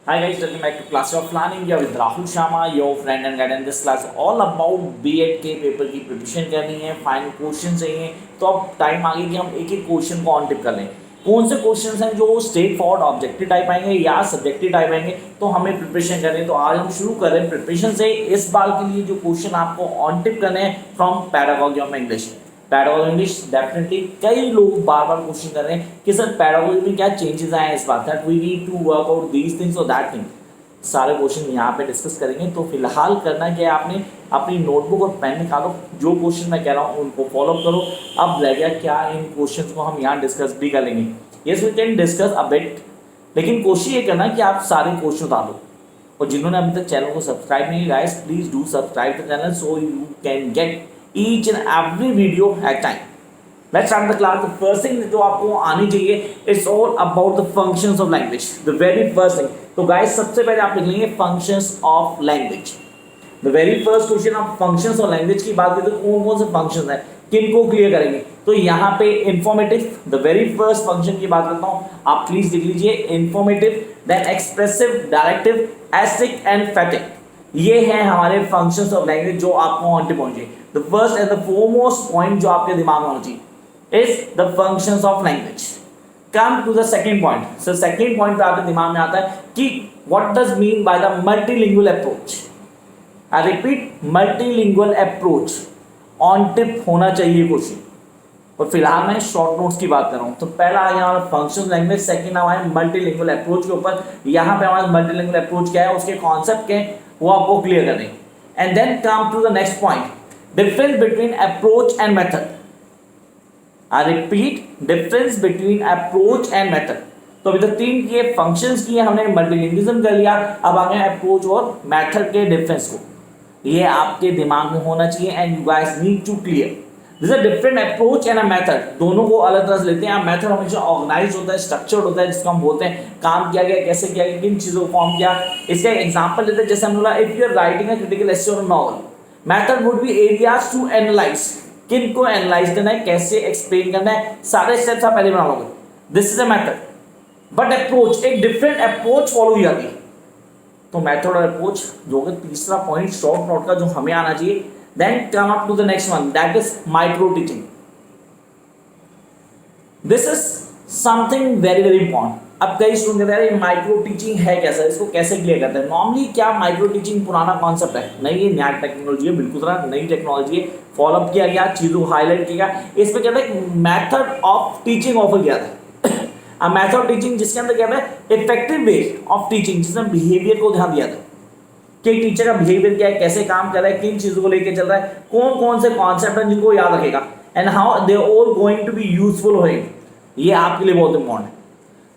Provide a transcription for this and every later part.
Hi guys, welcome back to Class of Planning. Here with Rahul Sharma, your friend and guide. And this class is all about B.Ed के paper की preparation करनी है, final question चाहिए. तो अब time आ गया कि हम एक एक क्वेश्चन को ऑन टिप कर लें. कौन से क्वेश्चन हैं जो स्ट्रेट फॉरवर्ड ऑब्जेक्टिव टाइप आएंगे या सब्जेक्टिव टाइप आएंगे, तो हमें प्रिपरेशन करें. तो आज हम शुरू कर रहे हैं प्रिपरेशन से. इस बार के लिए जो क्वेश्चन आपको ऑन टिप करने हैं from peeragogy of English. Peeragogy English definitely कई लोग बार बार क्वेश्चन कर रहे हैं कि सर पैरागॉजी में क्या चेंजेस आए इस बार, that we need to work out these things और दैट थिंग. सारे क्वेश्चन यहाँ पे डिस्कस करेंगे. तो फिलहाल करना क्या है, आपने अपनी नोटबुक और पेन निकालो, जो क्वेश्चन मैं कह रहा हूँ उनको फॉलो करो. अब रह गया क्या, इन क्वेश्चन को हम यहाँ डिस्कस भी कर लेंगे. Yes we can discuss a bit, लेकिन कोशिश ये करना कि आप सारे क्वेश्चन उतार लो. और जिन्होंने अभी तक चैनल को सब्सक्राइब नहीं किया, guys please do subscribe the channel so you can get each and every video at time. Let's start the class. The first thing जो आपको आनी चाहिए, it's all about the functions of language. The very first thing. तो guys सबसे पहले आप लिख लेंगे functions of language. The very first question आप functions of language की बात करें तो कौन कौन से functions हैं, किन को क्लियर करेंगे. तो यहाँ पे informative, the very first function की बात करता हूँ, आप प्लीज लिख लीजिए informative, then expressive, directive, aesthetic and emphatic. ये हैं हमारे functions of language जो आपको ऑन टिप होनी चाहिए. The first and the foremost point जो आपके दिमाग में होना चाहिए is the functions of language. Come to the second point. So second point पे आपके दिमाग में आता है कि what does mean by the multilingual approach. I repeat, multilingual approach. On tip होना चाहिए क्वेश्चन. और फिलहाल मैं शॉर्ट नोट्स की बात कर रहा हूँ. तो पहला आ गया हमारा फंक्शन लैंग्वेज, सेकंड हमारा मल्टीलिंगुअल अप्रोच के ऊपर. यहाँ पे हमारा मल्टीलिंगुअल अप्रोच क्या है, उसके कॉन्सेप्ट क्या है, वो आपको क्लियर करने. And then come to the next point, difference between approach and method. I repeat, difference between approach and method. तो अभी तक तीन किए, फंक्शंस किए हमने, मल्टीलिंग्विज्म कर लिया, अब आ गए अप्रोच और मेथड के डिफरेंस को. ये आपके दिमाग में होना चाहिए and you guys need to clear. This a different approach and a method, दोनों को अलग तरह से लेते हैं. मेथड हमेशा ऑर्गेनाइज होता है, स्ट्रक्चर्ड होता है, जिसको हम बोलते हैं काम किया गया, कैसे किया गया, किन चीज़ों को फॉर्म किया. इसका एग्जाम्पल लेते हैं. जैसे हम बोला, if you are writing a critical essay और novel, method would be areas to analyse. किन को एनालाइज करना है, कैसे एक्सप्लेन करना है, सारे स्टेप्स आप पहले बना लोगे. This is a method. But approach, एक डिफरेंट अप्रोच फॉलो की जाती है. तो मेथड और अप्रोच जो कि तीसरा पॉइंट शॉर्ट नोट का जो हमें आना चाहिए. Then come up to the next one, that is micro teaching. This is something very very important. अब कई स्टूडेंट कहते हैं माइक्रो टीचिंग है कैसा, इसको कैसे क्लियर करते हैं. नॉर्मली क्या माइक्रो टीचिंग पुराना कॉन्सेप्ट है, नहीं ये नया टेक्नोलॉजी है, बिल्कुल तरह नई टेक्नोलॉजी है. फॉलोअप किया गया, चीज़ों को हाईलाइट किया गया. इस पर कहते हैं मैथड ऑफ टीचिंग ऑफर किया था. अब मैथड ऑफ टीचिंग जिसके अंदर कहते हैं इफेक्टिव वे ऑफ टीचिंग, जिसमें बिहेवियर को ध्यान दिया था कि टीचर का बिहेवियर क्या है, कैसे काम कर रहा है, किन चीज़ों को लेकर चल रहा है, कौन कौन से कॉन्सेप्ट हैं जिनको याद रखेगा and how they all going to be useful होएंगे. ये आपके लिए बहुत इंपॉर्टेंट है.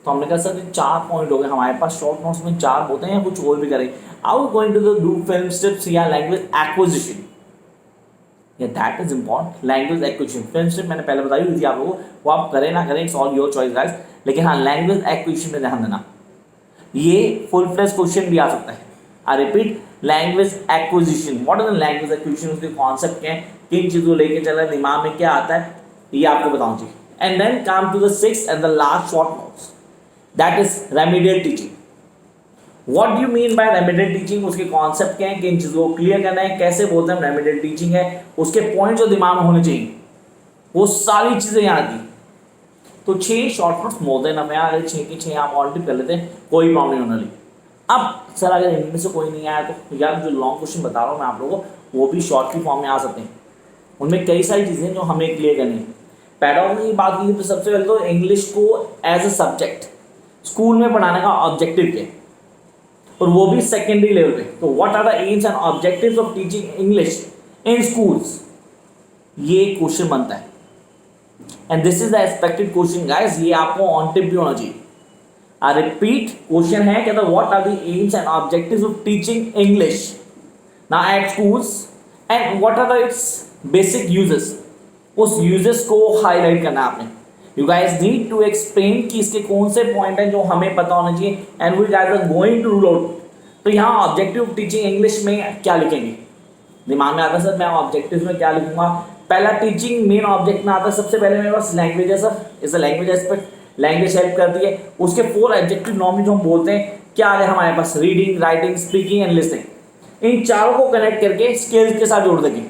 तो हमने कहा सर ये 4 पॉइंट हो गए हमारे पास. शॉर्ट नोट्स में 4 होते हैं या कुछ और भी करें. आउ going to the do film steps या लैंग्वेज एक्विजिशन. या that is important, language acquisition. Film step मैंने पहले बताई हुई थी आप लोगों को, वो आप करें ना करें, it's all your choice guys. लेकिन हाँ, लैंग्वेज एक्विजिशन पे ध्यान देना. ये फुल फ्लेज क्वेश्चन भी आ सकता है. I repeat, language acquisition. What is the language acquisition, उसके कॉन्सेप्ट क्या है, किन चीज़ों को लेकर चल रहा है, दिमाग में क्या आता है, ये आपको बताना चाहिए. And then come to the sixth and the last short notes, that is remedial teaching. What do you mean by remedial teaching? उसके कॉन्सेप्ट क्या है, किन चीज़ों को क्लियर करना है, कैसे बोलते हैं रेमेडियल टीचिंग है, उसके पॉइंट जो दिमाग में होने चाहिए, वो सारी चीज़ें यहाँ की. तो 6 शॉर्ट नोट्स मोर देन हमें, अगर 6 की 6 आप ऑन टिप कर लेते हैं, कोई प्रॉब्लम नहीं होने. अब सर अगर इनमें से कोई नहीं आया तो यार जो लॉन्ग क्वेश्चन बता रहा हूँ मैं आप लोगों को, वो भी शॉर्ट की फॉर्म में आ सकते हैं. उनमें कई सारी चीज़ें जो हमें क्लियर करनी है. पैडागॉजी की बात की तो सबसे पहले तो इंग्लिश को एज अ सब्जेक्ट स्कूल में पढ़ाने का ऑब्जेक्टिव क्या है, और वो भी सेकेंडरी लेवल पे. तो what are the aims and objectives of teaching English in schools, ये क्वेश्चन बनता है. And this is the expected question guys. ये आपको ऑन टिप भी होना चाहिए. आई रिपीट, क्वेश्चन है कहता what are the aims and objectives of teaching English now at schools and what are the its basic uses. उस uses को highlight करना आपने. You guys need to explain कि इसके कौन से पॉइंट हैं जो हमें पता होना चाहिए and we guys are going to rule out. तो यहाँ ऑब्जेक्टिव टीचिंग इंग्लिश में क्या लिखेंगे, दिमाग में आता है सर मैं ऑब्जेक्टिव में क्या लिखूंगा. पहला टीचिंग मेन ऑब्जेक्ट में आता है सबसे पहले मेरे पास लैंग्वेज है sir. Is a language aspect, language help करती है. उसके 4 एडजेक्टिव नॉर्मली जो हम बोलते हैं क्या आ गया हमारे पास, reading, writing, speaking and listening. इन चारों को कनेक्ट करके स्किल्स के साथ जोड़ देंगे।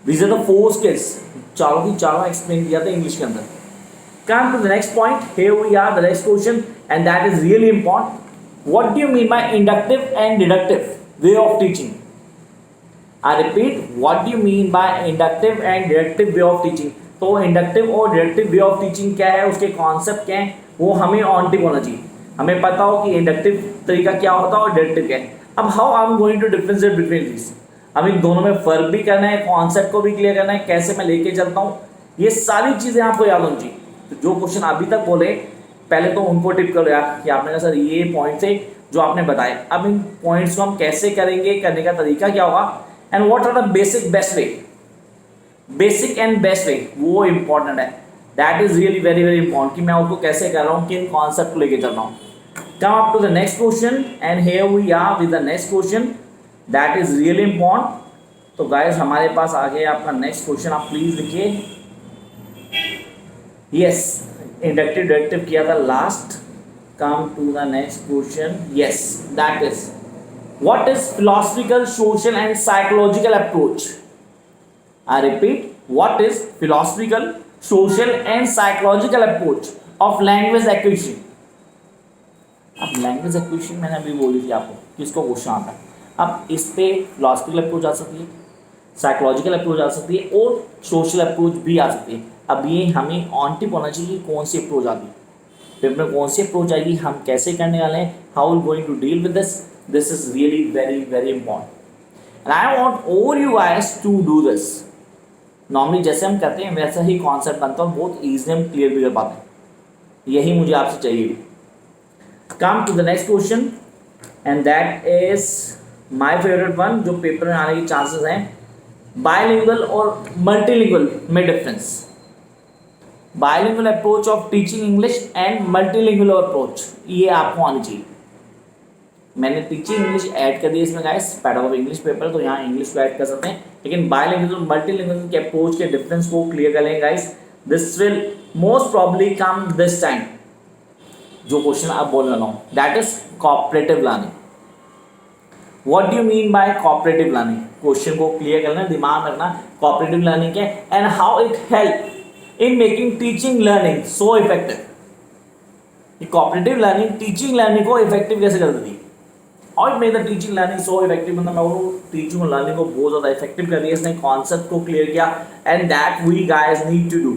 दीज आर द 4 स्किल्स, चारों की चारों एक्सप्लेन किया था इंग्लिश के अंदर। Come to the next point, here we are the next question and that is really important. What do you mean by inductive and deductive way of teaching? I repeat, what do you mean by inductive and deductive way of teaching? तो inductive और deductive way of teaching क्या है, उसके concept क्या है, वो हमें on tip होना चाहिए। हमें पता हो कि इंडक्टिव तरीका क्या होता है और डिडक्टिव क्या है। अब how I am going to differentiate between this, अब इन दोनों में फर्क भी करना है, कॉन्सेप्ट को भी क्लियर करना है, कैसे मैं लेके चलता हूँ, ये सारी चीज़ें आपको याद होनी चाहिए। तो जो क्वेश्चन अभी तक बोले पहले तो उनको टिप करो यार कि आपने कहा सर ये पॉइंट थे जो आपने बताए, अब इन पॉइंट्स को हम कैसे करेंगे, करने का तरीका क्या होगा, and what are the basic best way, basic and best way, वो इंपॉर्टेंट है। That is really very very important कि मैं उसको कैसे कर रहा हूँ, किन कॉन्सेप्ट को लेके चल रहा हूँ। Come up to the next question and here we are with the next question that is really important. तो गाइस हमारे पास आ गया आपका नेक्स्ट क्वेश्चन, आप प्लीज लिखिए। यस, इंडक्टिव डिडक्टिव किया था last. Come to the next question, yes that is what is philosophical, social and psychological approach? I repeat, what is philosophical, social and psychological approach of language acquisition? अब language acquisition मैंने अभी बोली थी आपको किसको question आता है। अब इस पे फिलोसफिकल अप्रोच आ सकती है, साइकोलॉजिकल अप्रोच आ सकती है और सोशल अप्रोच भी आ सकती है। अब ये हमें ऑन टिप होना चाहिए कि कौन सी अप्रोच आती है, पेपर में कौन सी अप्रोच आएगी, हम कैसे करने वाले हैं, how we going to deal with this. This is really very very important and I want all you guys to do this. Normally जैसे हम करते हैं वैसा ही कॉन्सेप्ट बनता है, बहुत ईजिली हम क्लियर भी कर पाते हैं, यही मुझे आपसे चाहिए भी। Come to the next question and that is my favourite one, जो पेपर में आने के चांसेस हैं। बायलिंगुअल और मल्टीलिंगुअल में difference, bilingual approach of teaching English and multilingual approach, ये आपको आनी चाहिए। मैंने टीचिंग इंग्लिश ऐड कर दी इसमें गाइस, पैडागोजी इंग्लिश पेपर तो यहाँ इंग्लिश को ऐड कर सकते हैं, लेकिन बायलिंगुअल और मल्टीलिंगुअल के अप्रोच के डिफरेंस को क्लियर कर लेंगे guys. This will most probably come this time, जो क्वेश्चन आप बोल रहा हूँ that is cooperative learning. What do you mean bye cooperative learning, question को क्लियर करना, दिमाग में रखना, कोऑपरेटिव लर्निंग क्या है and how it help in making teaching learning so effective. Cooperative learning teaching learning को इफेक्टिव कैसे कर देती है, और made the teaching learning so effective, मतलब मैं वो टीचिंग लर्निंग को बहुत ज़्यादा इफेक्टिव कर दिया, इसने कॉन्सेप्ट को क्लियर किया and that we guys need to do.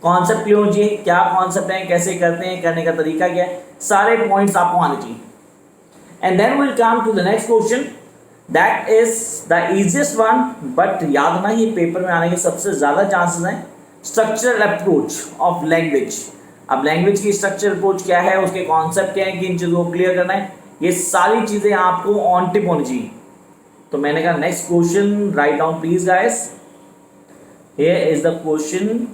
Concept clear होना चाहिए, क्या कॉन्सेप्ट है, कैसे करते हैं, करने का तरीका क्या है, सारे पॉइंट्स आपको आने चाहिए। And then will come to the next question that is the easiest one, but याद रखना ये पेपर में आने के सबसे ज़्यादा चांसेस हैं। Structural approach of language. अब लैंग्वेज की स्ट्रक्चरल अप्रोच क्या है, उसके कॉन्सेप्ट क्या है, किन चीज़ों को क्लियर करना है, ये सारी चीजें आपको ऑन टिप होनी चाहिए। तो मैंने कहा next question write down please guys, here is the question,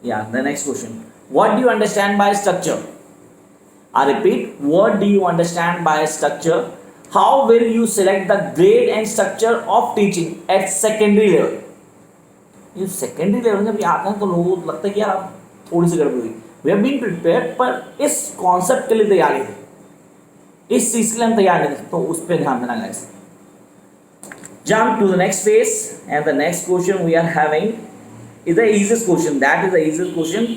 या the next question, what do you understand by structure? I repeat, what do you understand by structure? How will you select the grade and structure of teaching at secondary level? ये secondary level में भी आता है तो लोगों को लगता है कि यार आप थोड़ी सी गड़बड़ी हुई, वी हैव बीन प्रिपेयर्ड, पर इस कॉन्सेप्ट के लिए तैयारी थी, इस चीज के लिए हम तैयार नहीं थे, तो उस पर ध्यान देना guys. Jump to the next phase and the next question we are having is the easiest question, that is the easiest question.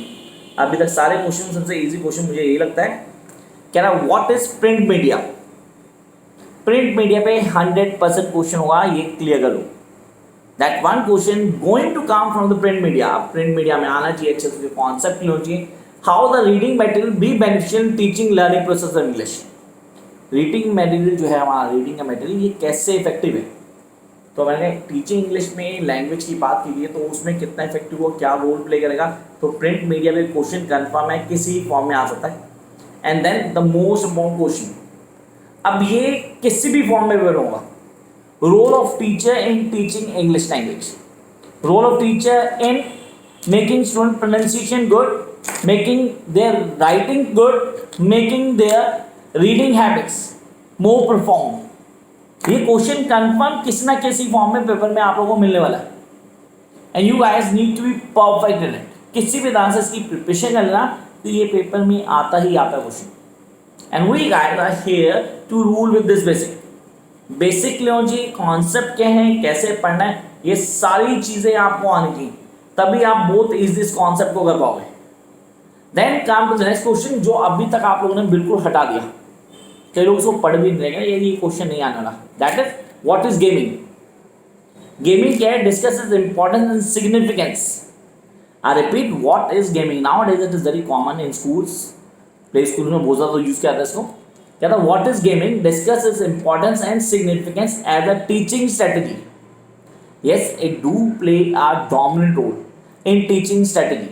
अभी तक सारे क्वेश्चन सबसे इजी क्वेश्चन मुझे यही लगता है। कह रहा what is print media? Print media पे 100% क्वेश्चन होगा, ये क्लियर करो। That one question going to come from the print media. Print media में आना चाहिए, अच्छे से कॉन्सेप्ट क्लियर होना चाहिए। How the reading material be beneficial teaching learning process of English? Reading material जो है हमारा, रीडिंग का मटेरियल ये कैसे इफेक्टिव है? तो मैंने टीचिंग इंग्लिश में लैंग्वेज की बात की है, तो उसमें कितना इफेक्टिव हो, क्या रोल प्ले करेगा? तो प्रिंट मीडिया में क्वेश्चन कन्फर्म है, किसी फॉर्म में आ सकता है। And then the most important question, अब ये किसी भी फॉर्म में पेपर होगा, role of teacher in teaching English language. Role of teacher in making student pronunciation good, making their writing good, making their reading habits more perform. ये question confirm किसी ना किसी फॉर्म में पेपर में आप लोगों को मिलने वाला है, and you guys need to be perfect in it. किसी भी तरह से इसकी प्रिपरेशन करना, तो ये पेपर में आता ही आता है question. And we guys are here to rule with this basic. Basic लो जी, कॉन्सेप्ट क्या है, कैसे पढ़ना है, ये सारी चीजें आपको आनी चाहिए, तभी आप बहुत इजी इस कॉन्सेप्ट को कर पाओगे। Then come to the next question, जो अभी तक आप लोगों ने बिल्कुल हटा दिया, कई लोग उसको पढ़ भी नहीं रहे, ये क्वेश्चन नहीं आने वाला। That is what is gaming. Gaming क्या है, discuss is importance and significance. I repeat, what is gaming. Now days it is very common in schools, play school में बहुत ज़्यादा यूज किया जाता है इसको। क्या था, what is gaming, discuss is importance and significance as a teaching strategy. Yes, it do play a dominant role in teaching strategy.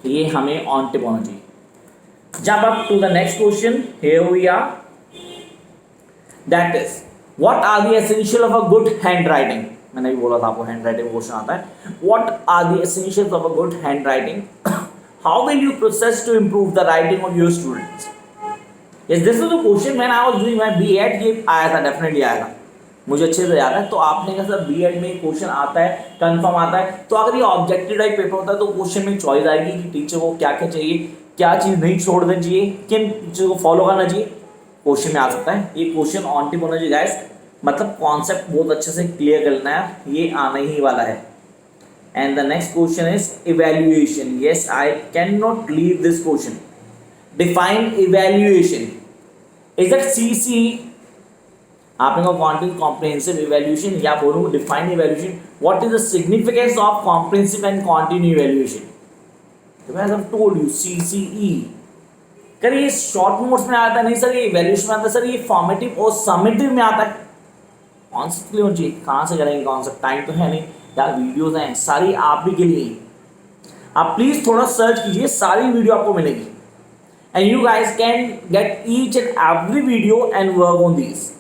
ये हमें ऑन टिप होना चाहिए। Jump up to the next question, here we are, that is what are the essential of a good hand writing. मैंने भी बोला था आपको hand writing question आता है। What are the essentials of a good hand writing, how will you process to improve the writing of your students. Yes, this is the question when I was doing my BEd, ये आया था, definitely आया था, मुझे अच्छे से याद है। तो आपने कहा सर बीएड में क्वेश्चन आता है, कंफर्म आता है, तो अगर ये ऑब्जेक्टिव टाइप पेपर होता है तो क्वेश्चन में चॉइस आएगी कि टीचर को क्या क्या चाहिए, क्या चीज़ नहीं छोड़ देनी चाहिए, किन चीज़ों को फॉलो करना चाहिए, क्वेश्चन में आ सकता है। ये क्वेश्चन ऑन टिप होना चाहिए गाइस, मतलब कॉन्सेप्ट बहुत अच्छे से क्लियर करना है, ये आने ही वाला है। And the next question is evaluation. Yes, I can not leave this question. Define evaluation, is that CC, आपने कहा क्वांटिटेटिव कॉम्प्रिहेंसिव इवैल्यूएशन, या बोलूँ define evaluation, what is the significance of comprehensive and continue evaluation. तो मैं सब told you CCE. कर ये short notes में आता है, नहीं सर ये इवैल्यूएशन में आता है, सर ये फॉर्मेटिव और समेटिव में आता है। कॉन्सेप्ट क्लियर होना चाहिए, कहाँ से करेंगे कॉन्सेप्ट, टाइम तो है नहीं यार, वीडियोज हैं सारी आप ही के लिए। आप प्लीज थोड़ा सर्च कीजिए, सारी वीडियो आपको मिलेगी, and you guys can get each and every video and work on these.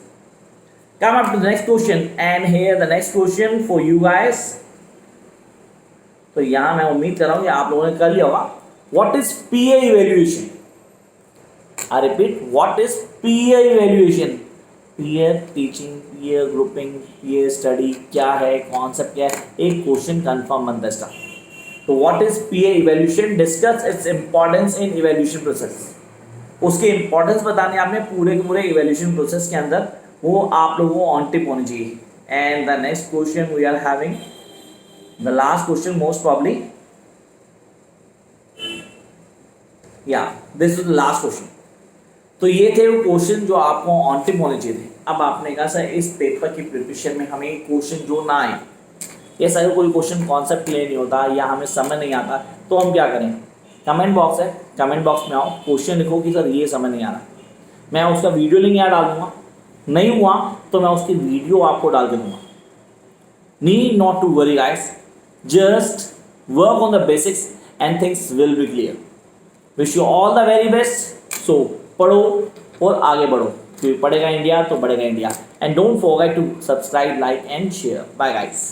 Come up to the next question, and here the next question for you guys. तो यहाँ मैं उम्मीद कर रहा हूँ कि आप लोगों ने कर लिया होगा। What is PA evaluation? I repeat, what is PA evaluation? Peer teaching, peer grouping, peer study क्या है, कॉन्सेप्ट क्या है, एक क्वेश्चन कंफर्म बनता है इसका। तो what is PA evaluation? Discuss its importance in evaluation process. उसके इंपॉर्टेंस बताने आपने पूरे के पूरे इवेल्यूशन प्रोसेस के अंदर, वो आप लोगों को ऑन टिप होनी चाहिए। And the next question we are having the last question most probably, या this is the last question. तो ये थे वो क्वेश्चन जो आपको ऑन टिप होने चाहिए थे। अब आपने कहा सर इस पेपर की प्रिपरेशन में हमें क्वेश्चन जो ना आए, ये सर कोई क्वेश्चन कॉन्सेप्ट क्लियर नहीं होता या हमें समझ नहीं आता, तो हम क्या करें, कमेंट बॉक्स है, कमेंट बॉक्स में आओ, क्वेश्चन लिखो कि सर ये समझ नहीं आ रहा, मैं उसका वीडियो लिंक यहाँ डाल दूंगा, नहीं हुआ तो मैं उसकी वीडियो आपको डाल के दूंगा। Need not to worry guys, just work on the basics and things will be clear. Wish you all the very best. So पढ़ो और आगे बढ़ो, क्योंकि पढ़ेगा इंडिया तो बढ़ेगा India. And don't forget to subscribe, like and share. Bye guys.